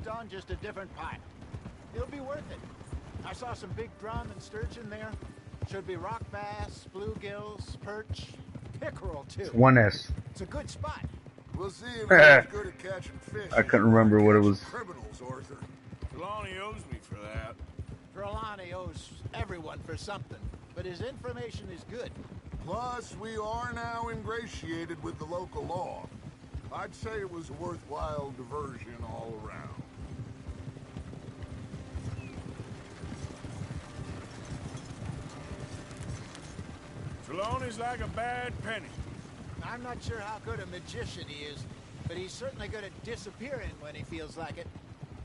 hooked on, just a different pot. It'll be worth it. I saw some big drum and sturgeon there. Should be rock bass, bluegills, perch, pickerel too. It's 1S. It's a good spot. We'll see if he's as good at catching fish. I couldn't remember what it was. Criminals, Arthur. Trelawney owes me for that. Trelawney owes everyone for something, but his information is good. Plus, we are now ingratiated with the local law. I'd say it was a worthwhile diversion all around. Trelawney's like a bad penny. I'm not sure how good a magician he is, but he's certainly good at disappearing when he feels like it.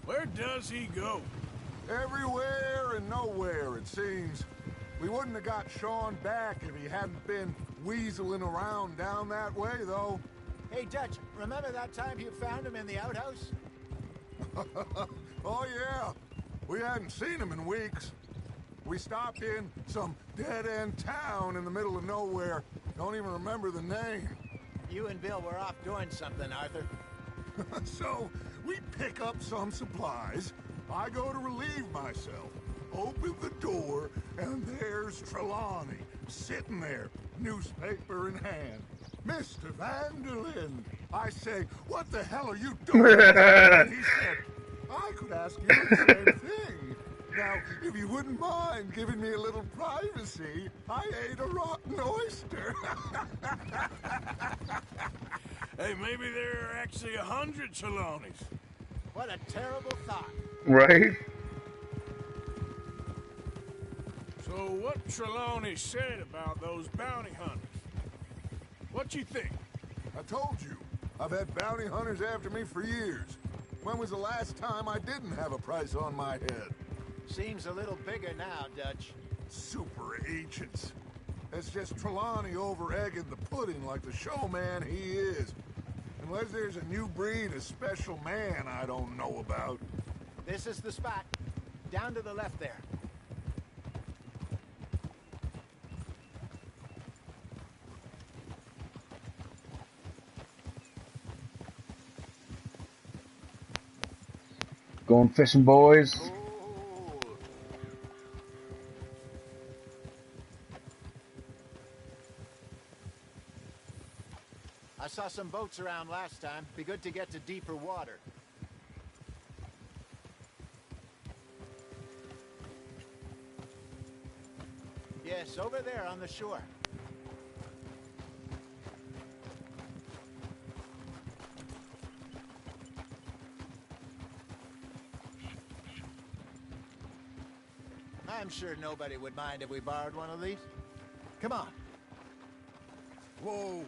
Where does he go? Everywhere and nowhere, it seems. We wouldn't have got Sean back if he hadn't been weaseling around down that way, though. Hey, Dutch, remember that time you found him in the outhouse? Oh, yeah. We hadn't seen him in weeks. We stopped in some dead-end town in the middle of nowhere. Don't even remember the name. You and Bill were off doing something, Arthur. So, we pick up some supplies. I go to relieve myself. Open the door, and there's Trelawney, sitting there, newspaper in hand. Mr. Vanderlyn. I say, what the hell are you doing? And he said, I could ask you the same thing. Now, if you wouldn't mind giving me a little privacy, I ate a rotten oyster. Hey, maybe there are actually 100 Trelawneys. What a terrible thought. Right? So what Trelawney said about those bounty hunters? What you think? I told you, I've had bounty hunters after me for years. When was the last time I didn't have a price on my head? Seems a little bigger now, Dutch. Super agents. It's just Trelawney over-egging the pudding like the showman he is. Unless there's a new breed of special man I don't know about. This is the spot. Down to the left there. Going fishing, boys. I saw some boats around last time. Be good to get to deeper water. Yes, over there on the shore. I'm sure nobody would mind if we borrowed one of these. Come on. Whoa.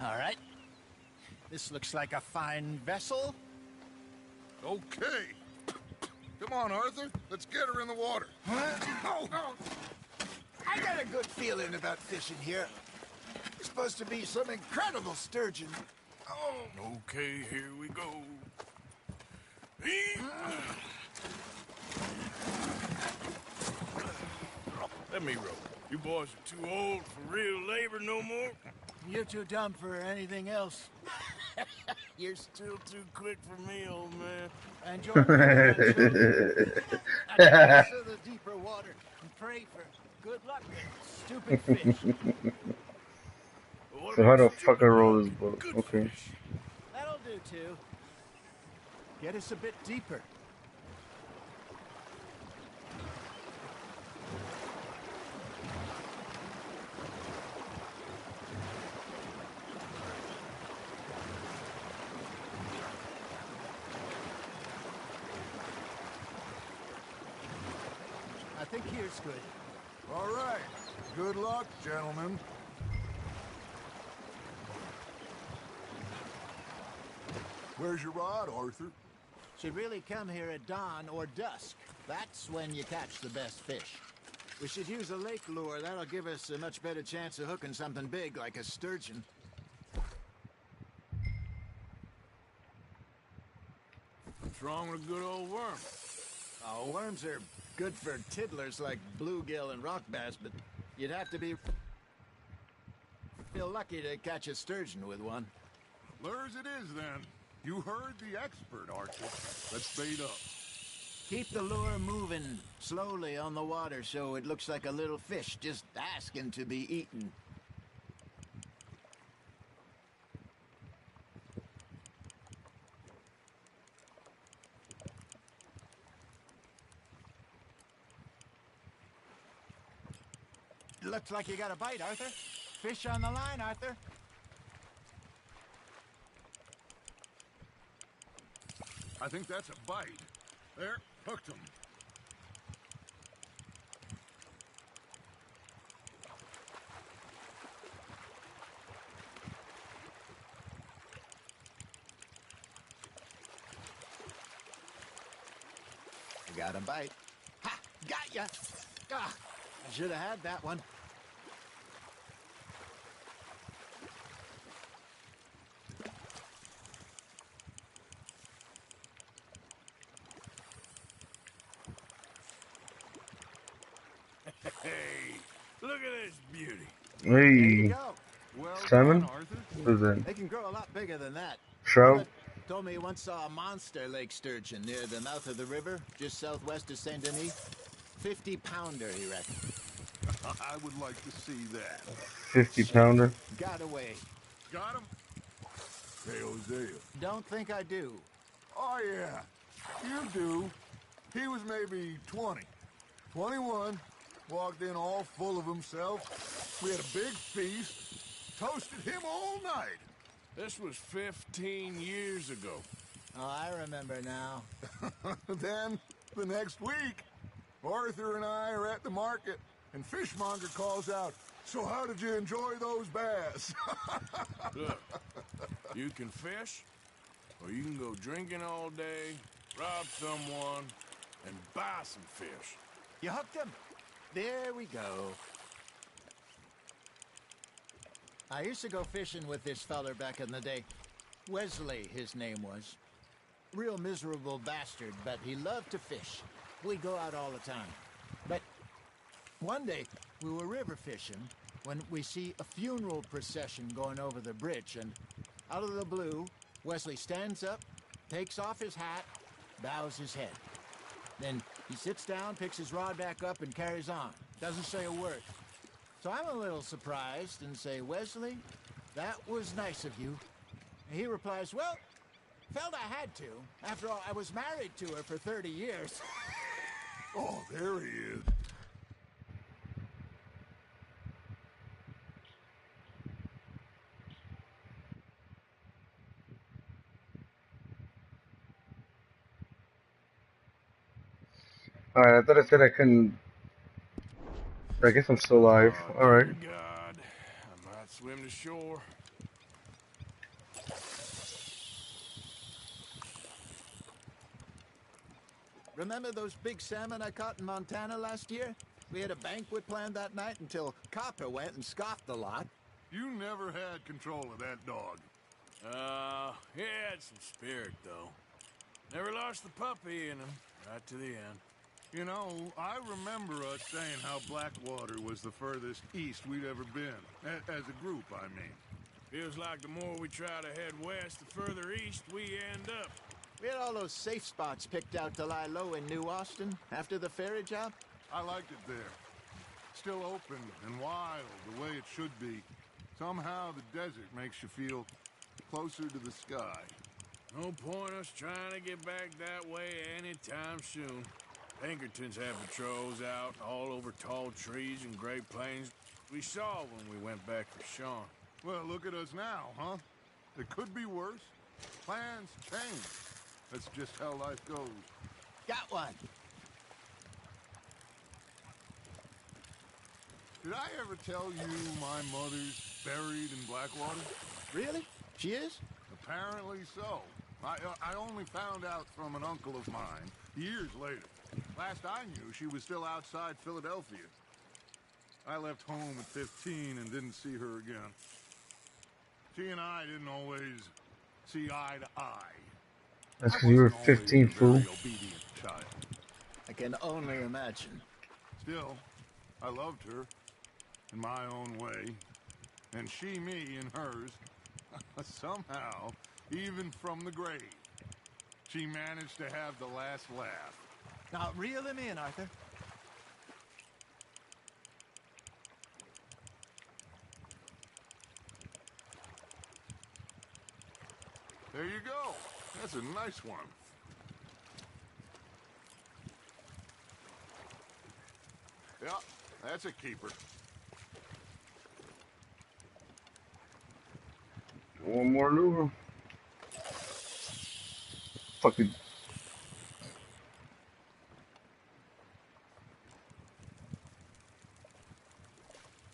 All right. This looks like a fine vessel. Okay. Come on, Arthur. Let's get her in the water. Oh. I got a good feeling about fishing here. It's supposed to be some incredible sturgeon. Oh. Okay, here we go. Let me row. You boys are too old for real labor no more. You're too dumb for anything else. You're still too quick for me, old man. Enjoy the deeper water and pray for good luck with stupid fish. So how the fuck I roll this boat? Okay. That'll do too. Get us a bit deeper. I think here's good. All right. Good luck, gentlemen. Where's your rod, Arthur? Should really come here at dawn or dusk. That's when you catch the best fish. We should use a lake lure. That'll give us a much better chance of hooking something big like a sturgeon. wrong with a good old worm? Oh, worms are good for tiddlers like bluegill and rock bass, but you'd have to be feel lucky to catch a sturgeon with one. Lures it is, then. You heard the expert, Arthur. Let's bait up. Keep the lure moving slowly on the water so it looks like a little fish just asking to be eaten. Looks like you got a bite, Arthur. Fish on the line, Arthur. I think that's a bite. There, hooked him. You got a bite. Ha! Got ya! Ah, I should have had that one. Hey, look at this beauty. There you Hey, go. Well salmon? done, Arthur. What is that? They can grow a lot bigger than that. Trout? Bullet told me he once saw a monster lake sturgeon near the mouth of the river, just southwest of Saint Denis. 50-pounder, he reckoned. I would like to see that. 50-pounder? Got away. Got him? Hey, Hosea. Don't think I do. Oh, yeah. You do. He was maybe 20. 21. Walked in all full of himself. We had a big feast. Toasted him all night. This was 15 years ago. Oh, I remember now. Then, the next week, Arthur and I are at the market, and Fishmonger calls out, "So how did you enjoy those bass?" Look, you can fish, or you can go drinking all day, rob someone, and buy some fish. You hooked him. There we go. I used to go fishing with this feller back in the day. Wesley, his name was. Real miserable bastard, but he loved to fish. We'd go out all the time. But one day, we were river fishing when we see a funeral procession going over the bridge, and out of the blue, Wesley stands up, takes off his hat, bows his head. Then he sits down, picks his rod back up, and carries on. Doesn't say a word. So I'm a little surprised and say, "Wesley, that was nice of you." And he replies, "Well, felt I had to. After all, I was married to her for 30 years. Oh, there he is. Alright, I thought I said I couldn't. I guess I'm still alive. Oh, Alright. dear God, I might swim to shore. Remember those big salmon I caught in Montana last year? We had a banquet planned that night until Copper went and scoffed the lot. You never had control of that dog. He had some spirit, though. Never lost the puppy in him, right to the end. You know, I remember us saying how Blackwater was the furthest east we'd ever been. As a group, I mean. Feels like the more we try to head west, the further east we end up. We had all those safe spots picked out to lie low in New Austin after the ferry job. I liked it there. Still open and wild, the way it should be. Somehow the desert makes you feel closer to the sky. No point us trying to get back that way anytime soon. Pinkertons had patrols out all over tall trees and Great Plains. We saw when we went back for Sean. Well, look at us now, huh? It could be worse. Plans change. That's just how life goes. Got one. Did I ever tell you my mother's buried in Blackwater? Really? She is? Apparently so. I only found out from an uncle of mine years later. Last I knew, she was still outside Philadelphia. I left home at 15 and didn't see her again. She and I didn't always see eye to eye. That's I because you were wasn't always 15, a very fool. obedient child. I can only imagine. Still, I loved her in my own way, and she me in hers. Somehow, even from the grave, she managed to have the last laugh. Now, reel him in, Arthur. There you go. That's a nice one. Yeah, that's a keeper. One more lure. Fucking.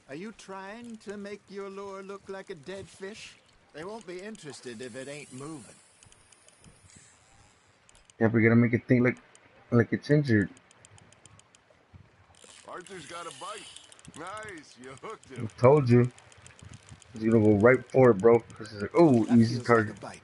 Are you trying to make your lure look like a dead fish? They won't be interested if it ain't moving. Yeah, we gotta make it think like it's injured. Arthur's got a bite. Nice, you hooked I him. told you. He's gonna go right for it, bro. Cause he's like, oh, That easy feels like a target. bite.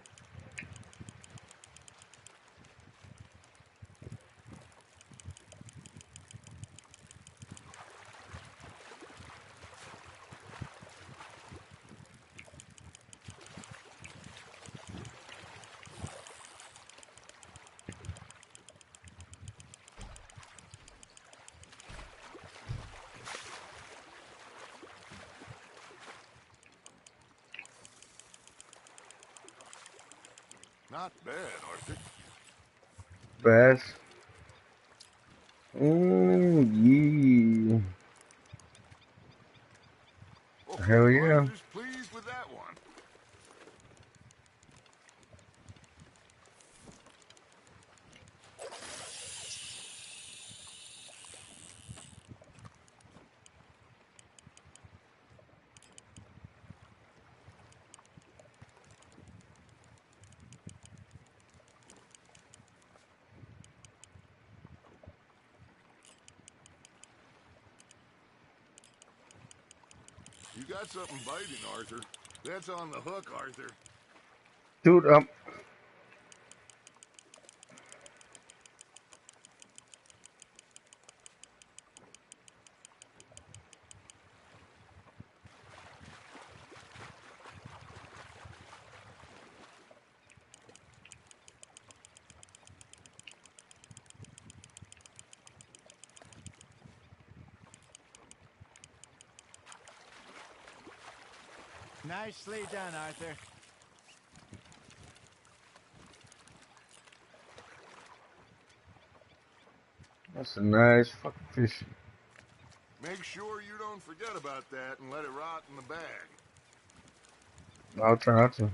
Not bad, Arthur. Bass. Yeah. Hell yeah. Arthur's pleased with that one. You got something biting, Arthur. That's on the hook, Arthur. Dude, Nicely done, Arthur. that's a nice fucking fish. Make sure you don't forget about that and let it rot in the bag. I'll try not to.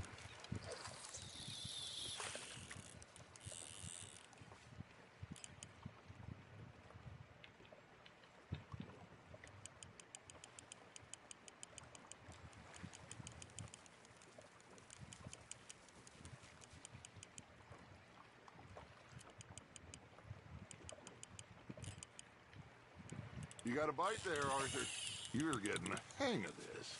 You got a bite there, Arthur. You're getting the hang of this.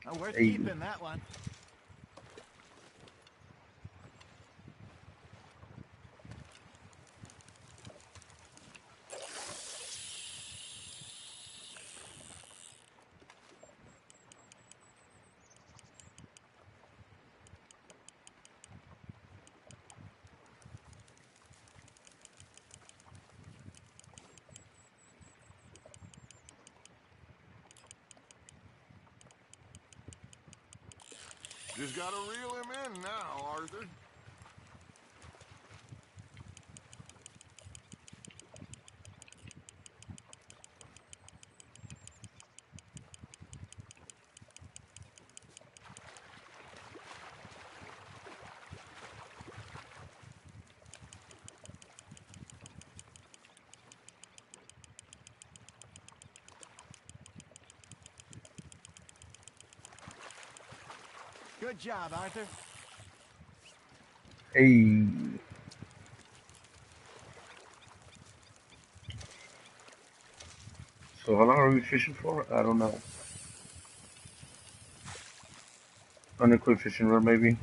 Oh, worth Hey, keeping, that one. Just gotta reel him in now, Arthur. Good job, Arthur. hey. So how long are we fishing for? I don't know. unequipped fishing rod, maybe.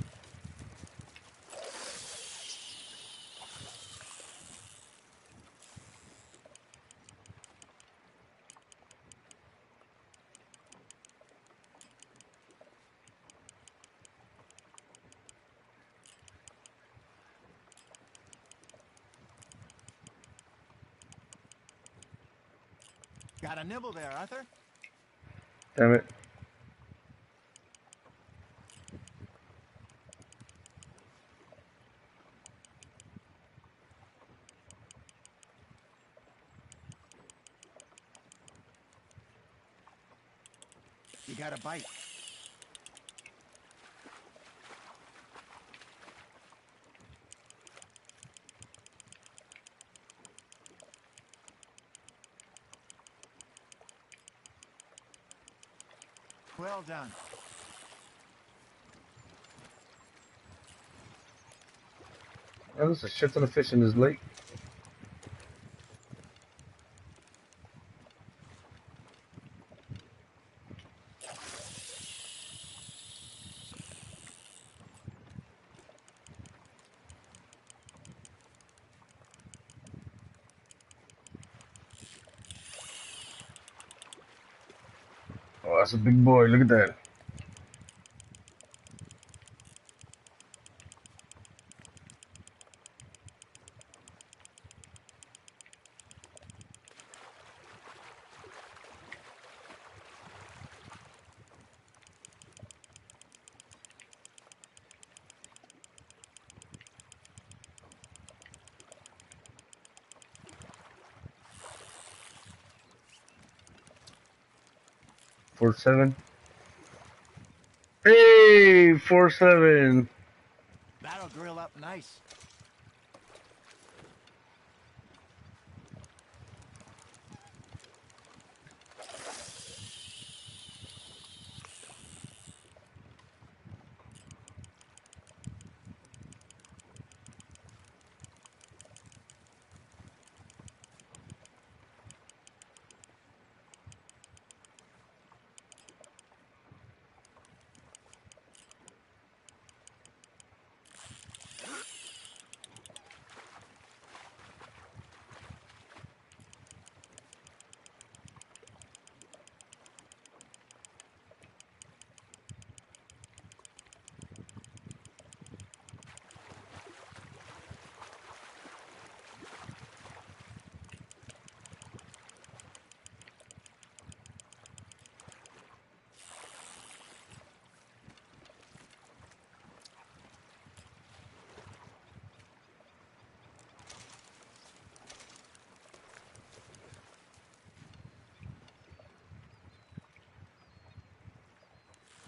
Got a nibble there, Arthur? Damn it. You got a bite. Well done. Oh, there's a shit ton of fish in this lake. Oh, that's a big boy. Look at that. Four seven. Hey, 4-7. That'll grill up nice.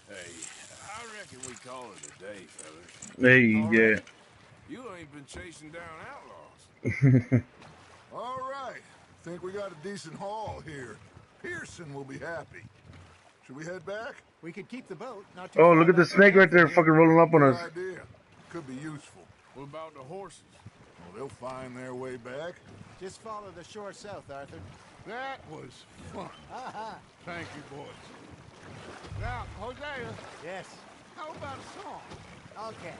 Hey, I reckon we call it a day, fellas. Hey, All yeah. right. You ain't been chasing down outlaws. All right. Think we got a decent haul here. Pearson will be happy. Should we head back? We could keep the boat. Not too Oh, far look at the back snake right there from here. fucking rolling up on Good us. idea. Could be useful. What about the horses? Well, they'll find their way back. Just follow the shore south, Arthur. That was fun. Thank you, boys. Now, Hosea, Yes. how about a song? Okay.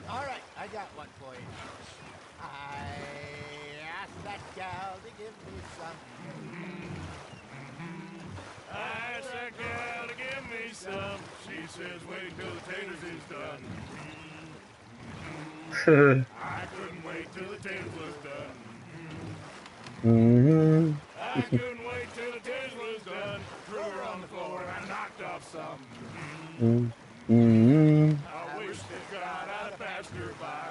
All right, I got one for you. I asked that gal to give me some. I asked that gal to give me some. She says, wait till the taters is done. I couldn't wait till the taters was done. I couldn't wait till the taters was done. Threw her on the floor and I knocked off some. I wish to God I'd have passed her by.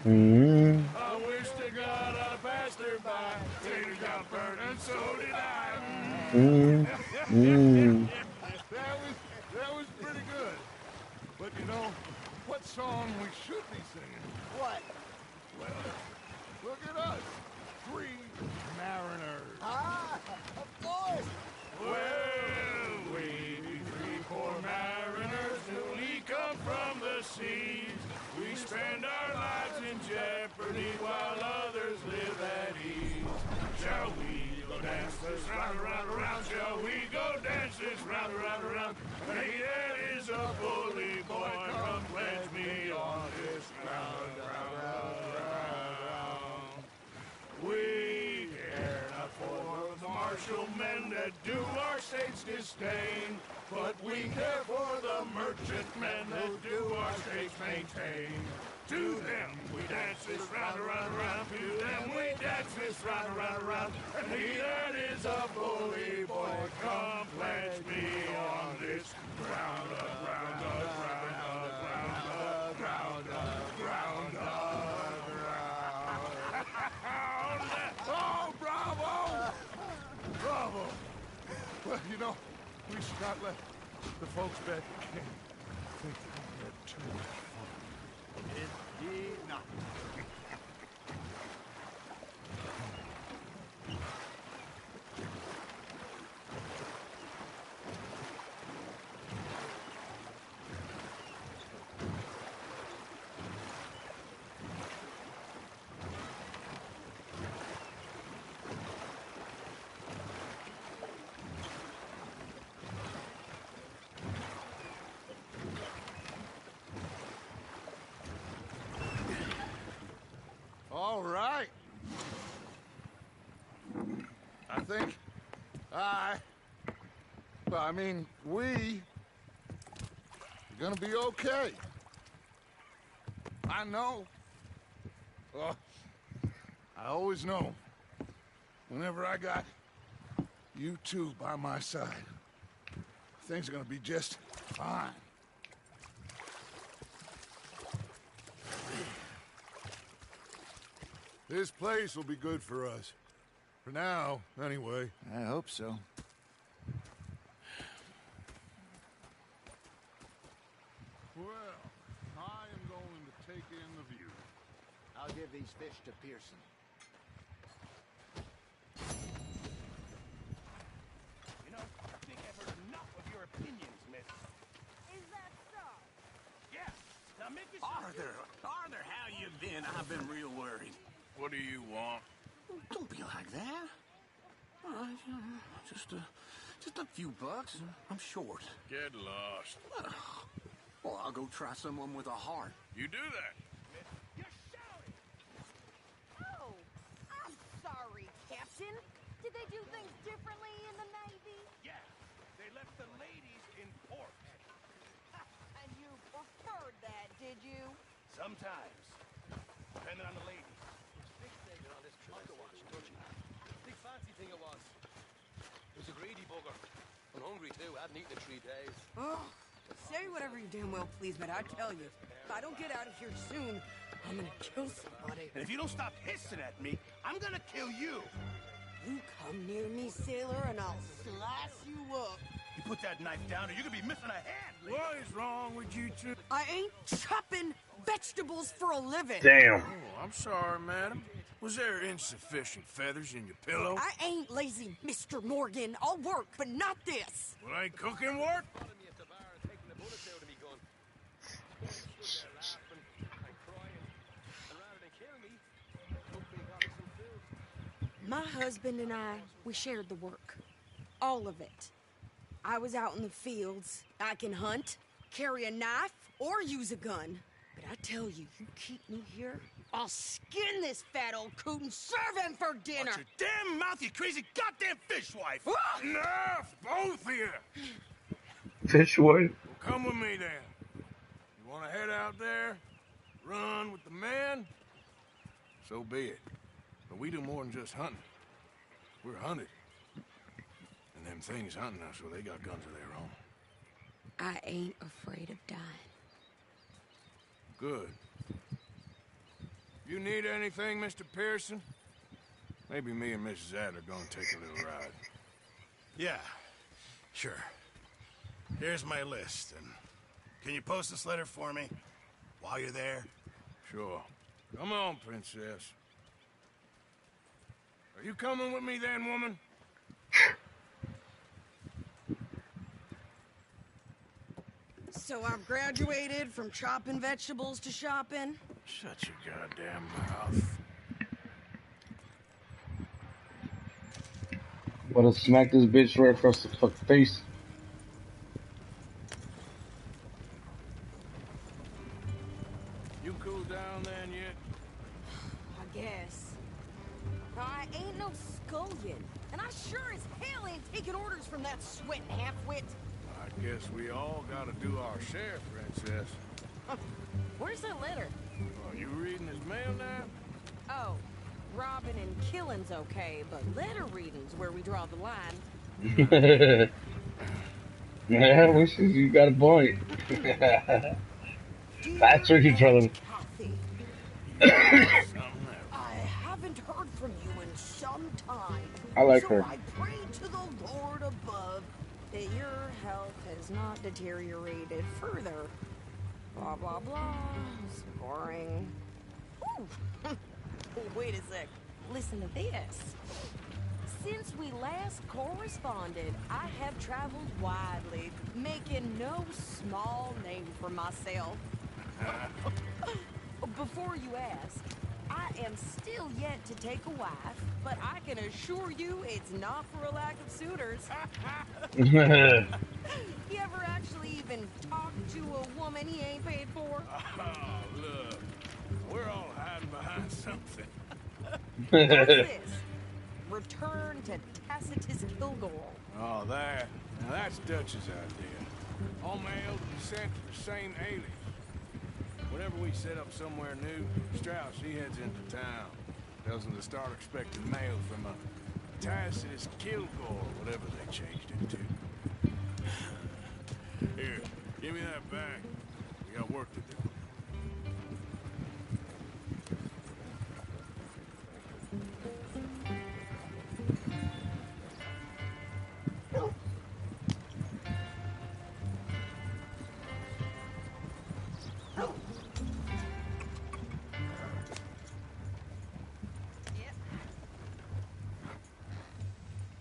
I wish to God I'd have passed her by. Taters got burnt and so did I. That was pretty good. But you know, what song we should be singing? What? Well, look at us. 3 mariners. Ah, of course. Well, we be 3 poor mariners newly come from the seas. We spend our lives in jeopardy while others live at ease. Shall we look dance this round, around, around. Shall we go dance this round, around, around? Hey, that is a bully boy. Come pledge me on this round, round, round, round. We care not for the martial men that do our state's disdain, but we care for the merchant men that do our state's maintain. To them we dance this round, around, around. To them we dance this round, around, around. And he that is a bully boy, come pledge me on this round up, round up, round up, round up, round up, round up, round up. Oh, bravo! Bravo! Well, you know, we should not let the folks back at the king think we had too much fun. Indeed not. All right. I think we are gonna be okay. I know. I always know. Whenever I got you two by my side, things are gonna be just fine. This place will be good for us. For now, anyway. I hope so. Well, I am going to take in the view. I'll give these fish to Pearson. You know, I think I've heard enough of your opinions, miss. Is that so? Yeah. Now make it Arthur, how you been? I've been real worried. What do you want? Don't be like that. All right, just a few bucks. I'm short. Get lost. Well, I'll go try someone with a heart. You do that. You're shouting! Oh, I'm sorry, Captain. Did they do things differently in the Navy? Yeah, they left the ladies in port. And you preferred that, did you? Sometimes, depending on the lady. Big fancy thing it was. It was a greedy bugger. And hungry too, hadn't eaten in 3 days. Oh, say whatever you damn well please, but I tell you, if I don't get out of here soon, I'm gonna kill somebody. And if you don't stop hissing at me, I'm gonna kill you. You come near me, sailor, and I'll slice you up. You put that knife down or you're gonna be missing a hand. What is wrong with you two? I ain't chopping vegetables for a living. Damn. Oh, I'm sorry, madam. Was there insufficient feathers in your pillow? I ain't lazy, Mr. Morgan. I'll work, but not this. Well, ain't cooking work? Following me at the bar and taking the bullets out of me gun. Stood there laughing and crying. And rather than kill me, took me and got me some food. My husband and I, we shared the work. All of it. I was out in the fields. I can hunt, carry a knife, or use a gun. But I tell you, you keep me here, I'll skin this fat old coot and serve him for dinner. Watch your damn mouth, you crazy goddamn fishwife! Enough, both of you. Fish wife. Well, come with me then. You want to head out there, run with the men? So be it. But we do more than just hunting. We're hunted. And them things hunting us, well, they got guns of their own. I ain't afraid of dying. Good. You need anything, Mr. Pearson? Maybe me and Mrs. Adler are gonna take a little ride. Yeah, sure. Here's my list, and can you post this letter for me while you're there? Sure. Come on, princess. Are you coming with me then, woman? So I've graduated from chopping vegetables to shopping. Shut your goddamn mouth. Wanna smack this bitch right across the fuck face. You cool down then yet? I guess. I ain't no scullion, and I sure as hell ain't taking orders from that sweating half-wit. I guess we all gotta do our share, Princess. Where's that letter? Are you reading his mail now? Oh, robbing and killing's okay, but letter reading's where we draw the line. Yeah, wishes you got a point. That's what you tell him. Kathy, Something else. I haven't heard from you in some time. I like so her. I pray to the Lord above that your health has not deteriorated further. Blah, blah, blah. It's boring. Ooh. Wait a sec. Listen to this. Since we last corresponded, I have traveled widely, making no small name for myself. Before you ask, I am still yet to take a wife, but I can assure you it's not for a lack of suitors. You ever actually even talk to a woman he ain't paid for? Oh, look. We're all hiding behind something. What's this? Return to Tacitus Kilgore. Oh, that. Now that's Dutch's idea. All mail to be sent to the same alias. Whenever we set up somewhere new, Strauss, he heads into town. Tells them to start expecting mail from a Tacitus Kilgore, whatever they changed it to. Here, give me that back. We got work to do.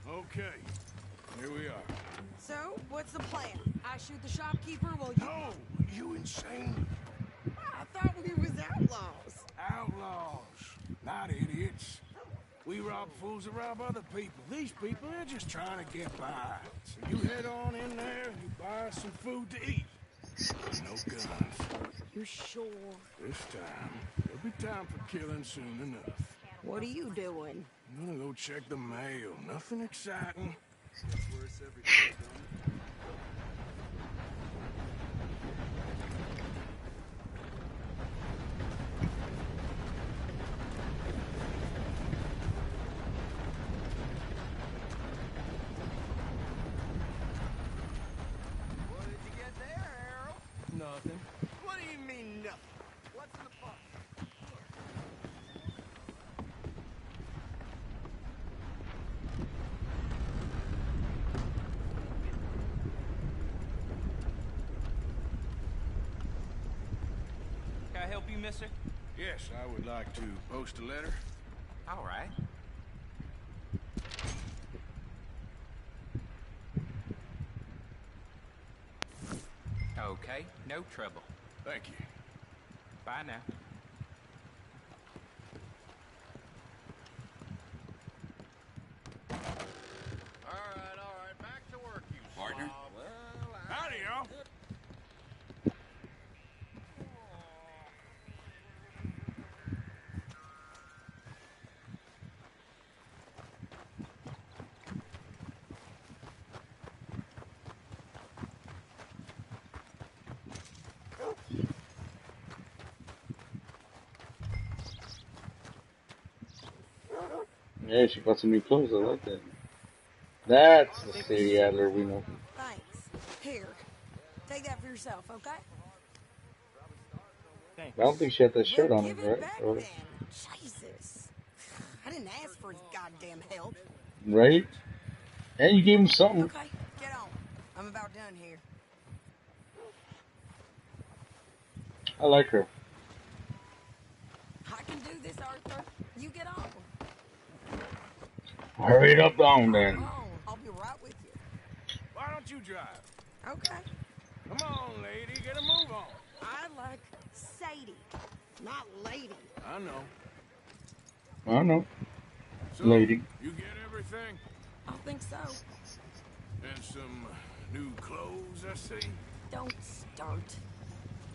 Okay, here we are. So, what's the plan? I shoot the shopkeeper while you... No, you insane? I thought we was outlaws. Outlaws, not idiots. We rob fools that rob other people. These people, they're just trying to get by. So you head on in there and you buy us some food to eat. No guns. You sure? This time, there'll be time for killing soon enough. What are you doing? I'm gonna go check the mail. Nothing exciting. What did you get there, Harold? Nothing. What do you mean, nothing? What's in the box? Can I help you, mister? Yes, I would like to post a letter. All right. Okay, no trouble. Thank you. Bye now. All right, back to work, you Partner? slob. Well, Howdy, y'all. Yeah, she got some new clothes. I like that. That's the city Adler we know. Thanks. Here. Take that for yourself, okay? I don't think she had that shirt Well, on, give it right? back Or- then. Jesus. I didn't ask for his goddamn help. right? And you gave him something. Okay, get on. I'm about done here. I like her. I can do this, Arthur. You get on. Hurry it up down then. Come on. I'll be right with you. Why don't you drive? Okay. Come on, lady, get a move on. I like Sadie, not lady. I know. I know. So, Lady. you get everything? I think so. And some new clothes, I see. Don't start.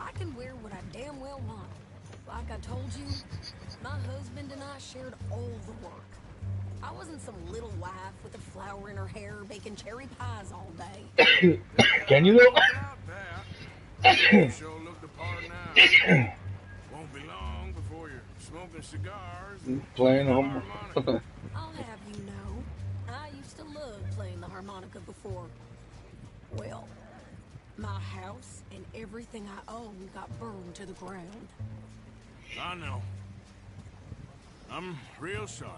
I can wear what I damn well want. Like I told you, my husband and I shared all the work. I wasn't some little wife with a flower in her hair baking cherry pies all day. Can you No look? doubt that. You sure look the part now. Won't be long before you're smoking cigars and Playing the home. harmonica. I'll have you know, I used to love playing the harmonica before. Well, my house and everything I own got burned to the ground. I know. I'm real sorry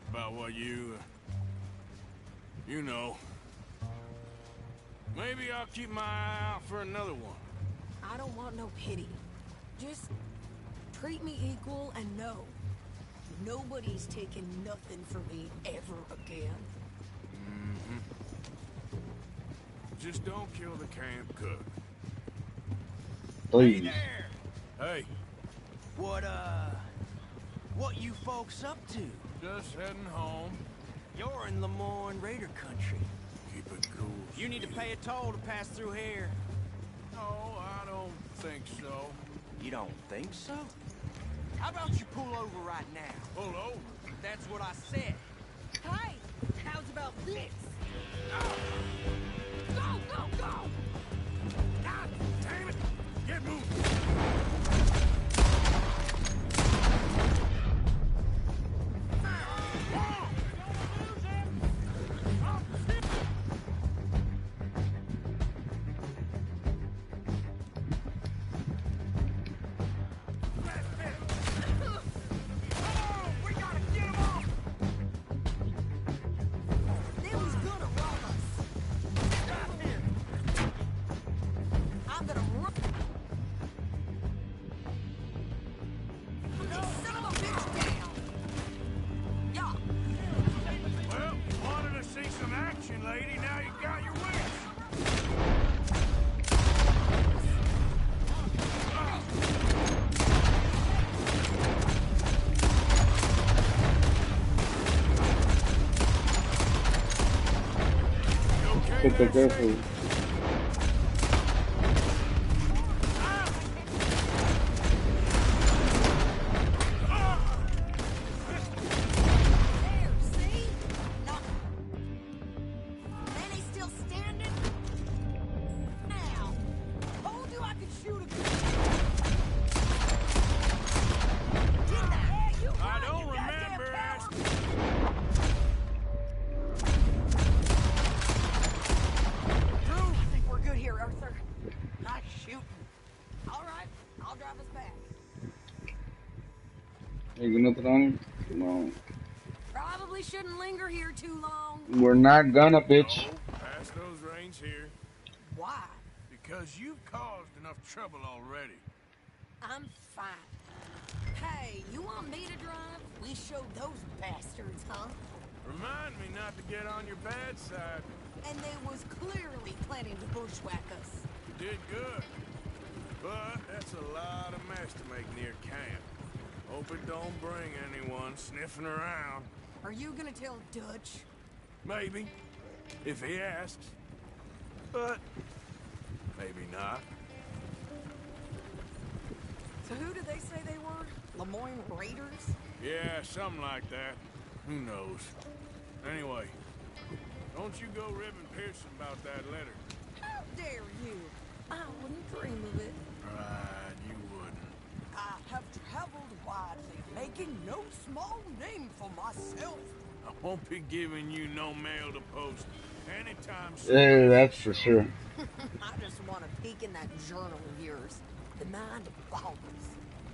about what you know. Maybe I'll keep my eye out for another one. I don't want no pity. Just treat me equal and know nobody's taking nothing from me ever again. Just don't kill the camp cook. Please. Hey, What you folks up to? just heading home. You're in Lemoyne Raider country. Keep it cool. You need to pay a toll to pass through here. No, I don't think so. You don't think so? How about you pull over right now? Pull over. That's what I said. Hey, how's about this? Go, go, go! God damn it! Get moving! They was gonna rob us. I'm gonna run. This son of a bitch down. Yeah. Well, wanted to see some action, lady. Now you got your wish. You okay Super there, careful. Shane? There, see? No. And he's still standing? Now. Told you I could shoot a gun. Get the hell you I run, don't you goddamn remember coward. asking. I think we're good here, Arthur. Nice shooting. All right, I'll drive us back. Are you gonna throw him? No. Probably shouldn't linger here too long. We're not gonna, bitch. No, pass those reins here. Why? Because you've caused enough trouble already. I'm fine. Hey, you want me to drive? We showed those bastards, huh? Remind me not to get on your bad side. And they was clearly planning to bushwhack us. You did good. But that's a lot of mess to make near camp. Hope it don't bring anyone sniffing around. Are you gonna tell Dutch? Maybe. If he asks. But maybe not. So who did they say they were? Lemoyne Raiders? Yeah, something like that. Who knows? Anyway, don't you go ribbing Pearson about that letter. How dare you? I wouldn't dream of it. Right, you wouldn't. I have traveled widely, making no small name for myself. I won't be giving you no mail to post anytime soon. Yeah, that's for sure. I just want to peek in that journal of yours. The mind boggles.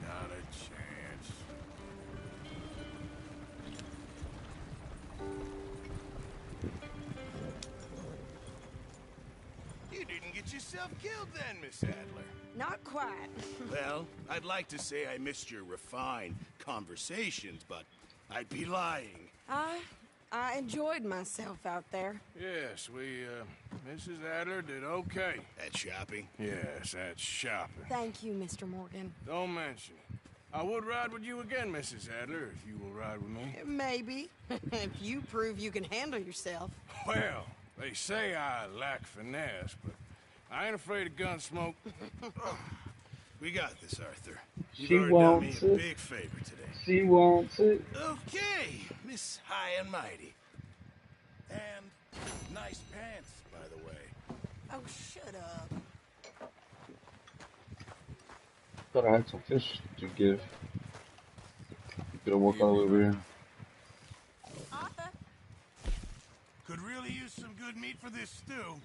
Not a chance. You didn't get yourself killed then, Miss Adler. Not quite. Well, I'd like to say I missed your refined conversations, but I'd be lying. I enjoyed myself out there. Yes, Mrs. Adler did okay. At shopping? Yes, that's shopping. Thank you, Mr. Morgan. Don't mention it. I would ride with you again, Mrs. Adler, if you will ride with me. Maybe. If you prove you can handle yourself. Well, they say I lack finesse, but I ain't afraid of gun smoke. We got this, Arthur. You've She already done me wants a it. big favor today. She wants it. Okay, Miss High and Mighty. And nice pants, by the way. Oh, shut up. Thought I had some fish to give. You could have walked all over here. Arthur, Could really use some good meat for this stew.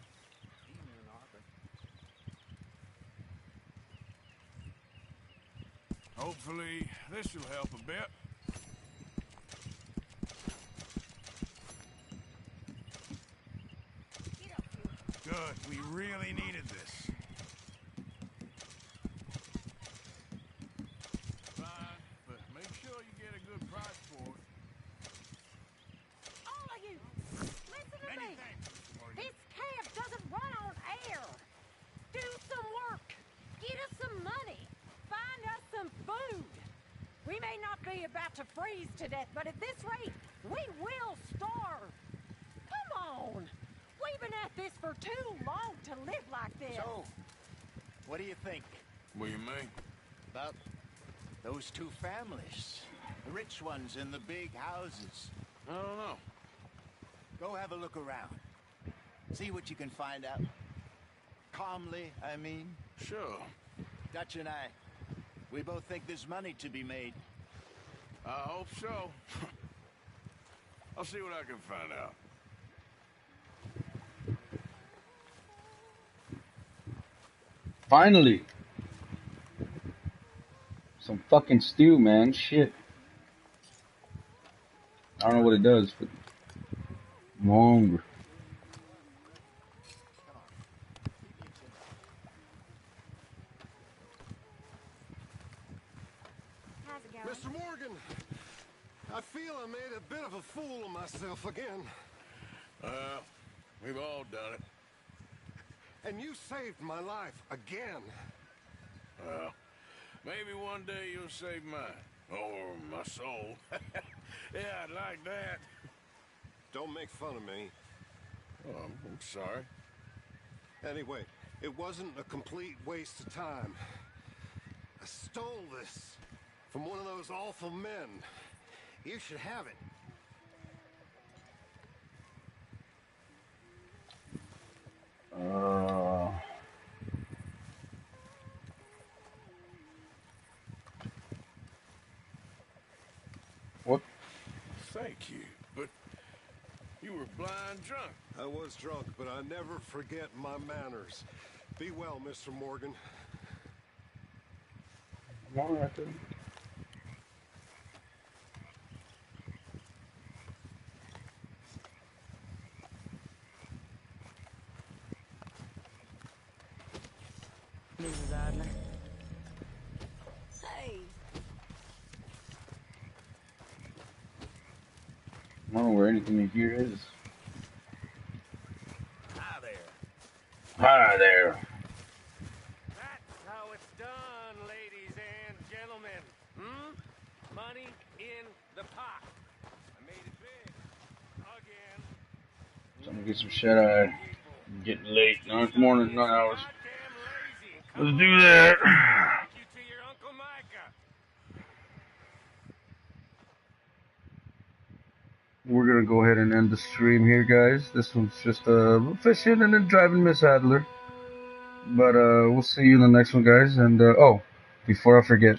Hopefully, this will help a bit. get up here. Good, we really needed this. Fine, but make sure you get a good price for it. All of you, listen to Many me. thanks, Mr. Morgan. This camp doesn't run on air. Do some work. Get us some money. Find us some food. We may not be about to freeze to death, but at this rate, we will starve. Come on. We've been at this for too long to live like this. So, what do you think What do you mean? about those two families? The rich ones in the big houses. I don't know. Go have a look around. See what you can find out. Calmly, I mean. Sure. Dutch and I, we both think there's money to be made. I hope so. I'll see what I can find out. Finally. Some fucking stew, man. Shit. I don't know what it does, but I'm hungry. How's it going? Mr. Morgan, I feel I made a bit of a fool of myself again. We've all done it. And you saved my life again. Well, maybe one day you'll save mine. Or my soul. Yeah, I'd like that. Don't make fun of me. Oh, I'm sorry. Anyway, it wasn't a complete waste of time. I stole this from one of those awful men. You should have it. What? Thank you, but you were blind drunk. I was drunk, but I never forget my manners. Be well, Mr. Morgan. One right there. Mrs. Adler. Hey. I don't know where anything in here is. Hi there. Hi there. That's how it's done, ladies and gentlemen. Money in the pot. I made it big. Again. Time to get some shut eye. Getting late. 9 morning, 9 hours. Goddamn lazy. Let's do that. Take you to your Uncle Micah. We're gonna go ahead and end the stream here, guys. This one's just fishing and then driving Miss Adler. But we'll see you in the next one, guys. And oh, before I forget,